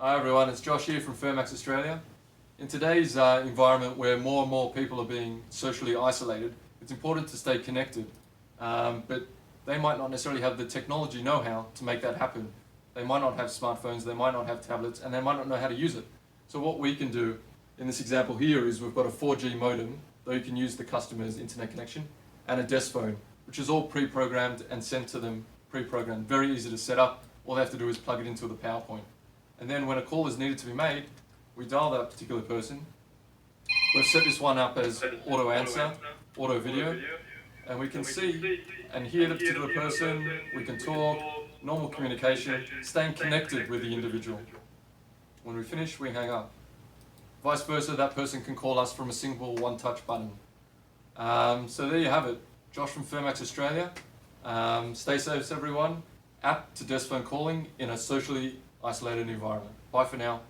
Hi everyone, it's Josh here from FERMAX Australia. In today's environment where more and more people are being socially isolated, it's important to stay connected, but they might not necessarily have the technology know-how to make that happen. They might not have smartphones, they might not have tablets, and they might not know how to use it. So what we can do in this example here is we've got a 4G modem, though you can use the customer's internet connection, and a desk phone, which is all pre-programmed and sent to them pre-programmed. Very easy to set up. All they have to do is plug it into the PowerPoint. And then when a call is needed to be made, we dial that particular person. We've set this one up as auto answer, auto video, and we can see and hear the particular person, we can talk, normal communication, staying connected with the individual. When we finish, we hang up. Vice versa, that person can call us from a single one-touch button. So there you have it. Josh from FERMAX Australia. Stay safe everyone. App to desk phone calling in a socially isolated environment. Bye for now.